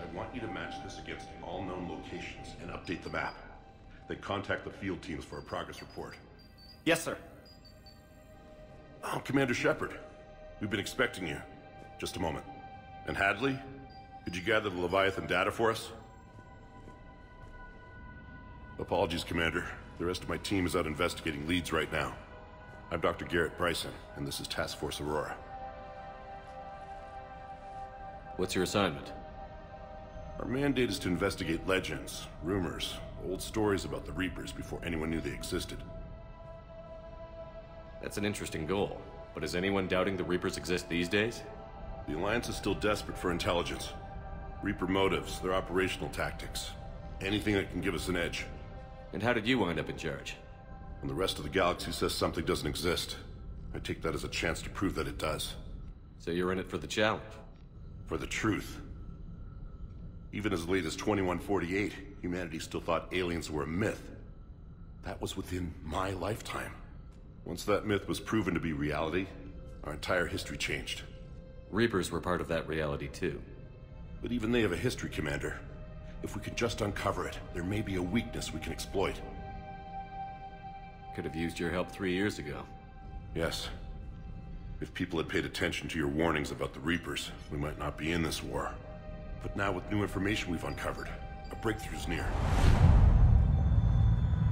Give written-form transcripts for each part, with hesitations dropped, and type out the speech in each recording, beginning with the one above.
I want you to match this against all known locations and update the map. Then contact the field teams for a progress report. Yes, sir. Oh, Commander Shepard. We've been expecting you. Just a moment. And Hadley? Could you gather the Leviathan data for us? Apologies, Commander. The rest of my team is out investigating leads right now. I'm Dr. Garrett Bryson, and this is Task Force Aurora. What's your assignment? Our mandate is to investigate legends, rumors, old stories about the Reapers before anyone knew they existed. That's an interesting goal, but is anyone doubting the Reapers exist these days? The Alliance is still desperate for intelligence. Reaper motives, their operational tactics. Anything that can give us an edge. And how did you wind up in charge? When the rest of the galaxy says something doesn't exist, I take that as a chance to prove that it does. So you're in it for the challenge? For the truth. Even as late as 2148, humanity still thought aliens were a myth. That was within my lifetime. Once that myth was proven to be reality, our entire history changed. Reapers were part of that reality too. But even they have a history, Commander. If we can just uncover it, there may be a weakness we can exploit. Could have used your help 3 years ago. Yes. If people had paid attention to your warnings about the Reapers, we might not be in this war. But now with new information we've uncovered, a breakthrough's near.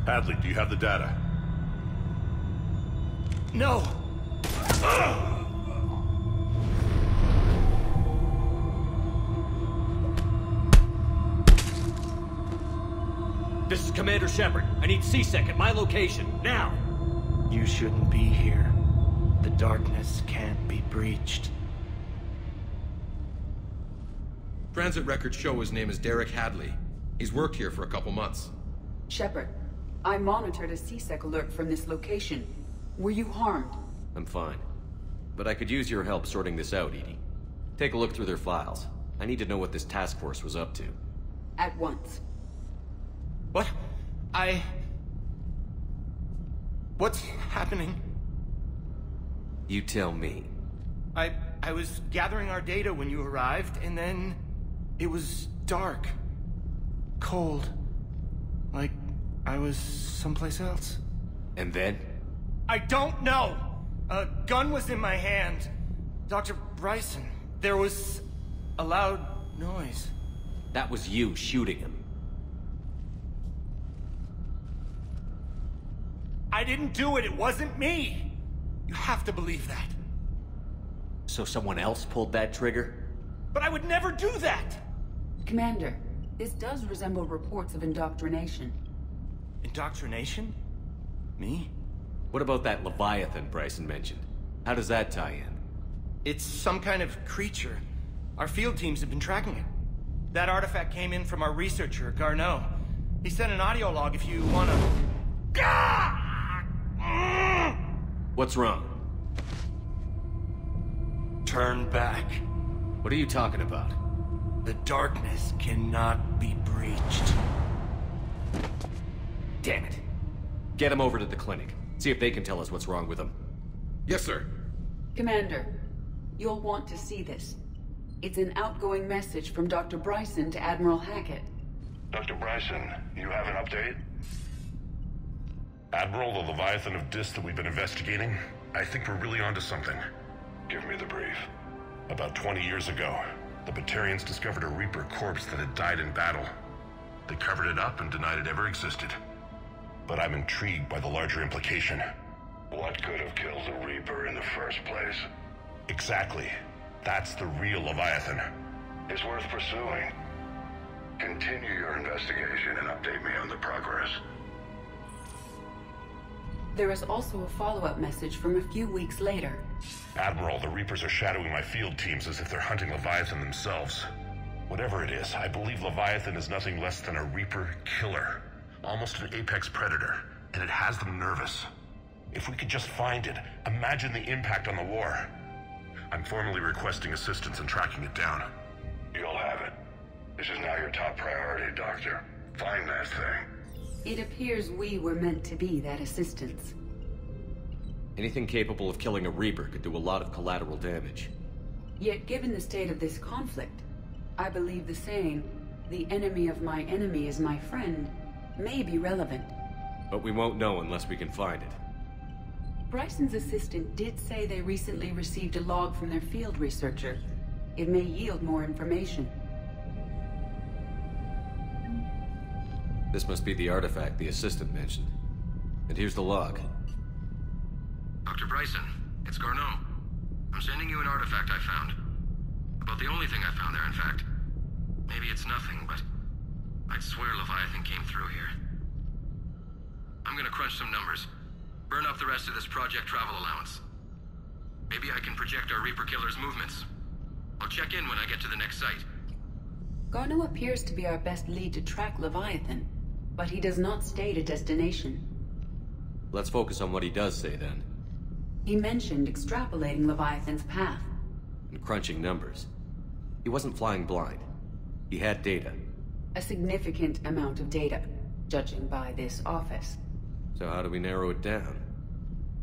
Hadley, do you have the data? No! This is Commander Shepard. I need C-Sec at my location, now! You shouldn't be here. The darkness can't be breached. Transit records show his name is Derek Hadley. He's worked here for a couple months. Shepard, I monitored a C-Sec alert from this location. Were you harmed? I'm fine. But I could use your help sorting this out, Edie. Take a look through their files. I need to know what this task force was up to. At once. What? What's happening? You tell me. I was gathering our data when you arrived, and then it was dark. Cold. Like I was someplace else. And then? I don't know! A gun was in my hand. Dr. Bryson, there was a loud noise. That was you shooting him. I didn't do it, it wasn't me! You have to believe that. So someone else pulled that trigger? But I would never do that! Commander, this does resemble reports of indoctrination. Indoctrination? Me? What about that Leviathan Bryson mentioned? How does that tie in? It's some kind of creature. Our field teams have been tracking it. That artifact came in from our researcher, Garneau. He sent an audio log if you wanna... What's wrong? Turn back. What are you talking about? The darkness cannot be breached. Damn it. Get him over to the clinic. See if they can tell us what's wrong with him. Yes, sir. Commander, you'll want to see this. It's an outgoing message from Dr. Bryson to Admiral Hackett. Dr. Bryson, you have an update? Admiral, the Leviathan of Dis that we've been investigating, I think we're really onto something. Give me the brief. About 20 years ago, the Batarians discovered a Reaper corpse that had died in battle. They covered it up and denied it ever existed. But I'm intrigued by the larger implication. What could have killed the Reaper in the first place? Exactly. That's the real Leviathan. It's worth pursuing. Continue your investigation and update me on the progress. There is also a follow-up message from a few weeks later. Admiral, the Reapers are shadowing my field teams as if they're hunting Leviathan themselves. Whatever it is, I believe Leviathan is nothing less than a Reaper killer. Almost an apex predator, and it has them nervous. If we could just find it, imagine the impact on the war. I'm formally requesting assistance in tracking it down. You'll have it. This is now your top priority, Doctor. Find that thing. It appears we were meant to be that assistance. Anything capable of killing a Reaper could do a lot of collateral damage. Yet given the state of this conflict, I believe the saying, "The enemy of my enemy is my friend," may be relevant. But we won't know unless we can find it. Bryson's assistant did say they recently received a log from their field researcher. It may yield more information. This must be the artifact the assistant mentioned. And here's the log. Dr. Bryson, it's Garneau. I'm sending you an artifact I found. About the only thing I found there, in fact. Maybe it's nothing, but I'd swear Leviathan came through here. I'm gonna crunch some numbers. Burn up the rest of this project travel allowance. Maybe I can project our Reaper killer's movements. I'll check in when I get to the next site. Garneau appears to be our best lead to track Leviathan, but he does not state a destination. Let's focus on what he does say then. He mentioned extrapolating Leviathan's path. And crunching numbers. He wasn't flying blind. He had data. A significant amount of data, judging by this office. So how do we narrow it down?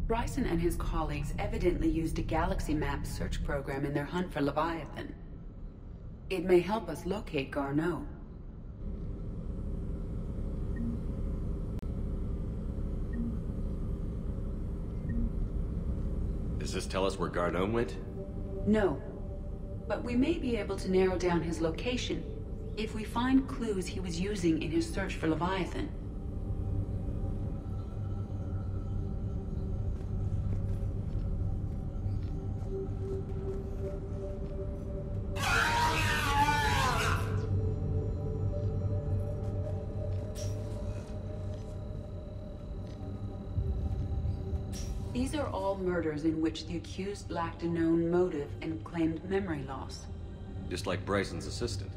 Bryson and his colleagues evidently used a galaxy map search program in their hunt for Leviathan. It may help us locate Garneau. Does this tell us where Garneau went? No, but we may be able to narrow down his location if we find clues he was using in his search for Leviathan. These are all murders in which the accused lacked a known motive and claimed memory loss. Just like Bryson's assistant.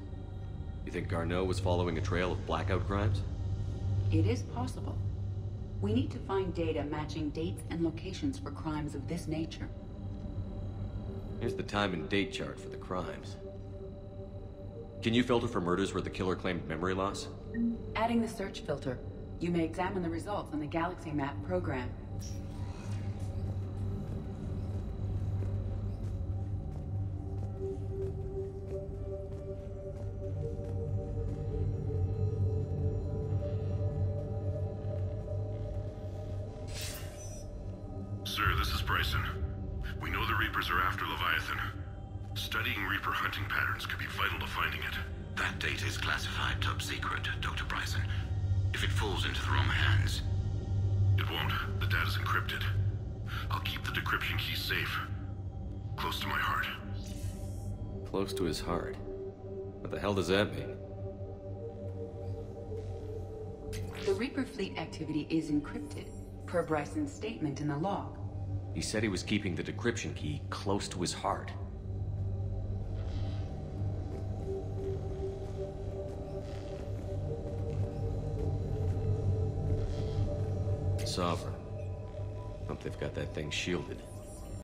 You think Garneau was following a trail of blackout crimes? It is possible. We need to find data matching dates and locations for crimes of this nature. Here's the time and date chart for the crimes. Can you filter for murders where the killer claimed memory loss? Adding the search filter, you may examine the results on the Galaxy Map program. Sir, this is Bryson. We know the Reapers are after Leviathan. Studying Reaper hunting patterns could be vital to finding it. That data is classified top secret, Dr. Bryson. If it falls into the wrong hands... It won't. The data's encrypted. I'll keep the decryption key safe. Close to my heart. Close to his heart. What the hell does that mean? The Reaper fleet activity is encrypted, per Bryson's statement in the log. He said he was keeping the decryption key close to his heart. Sovereign. Hope they've got that thing shielded.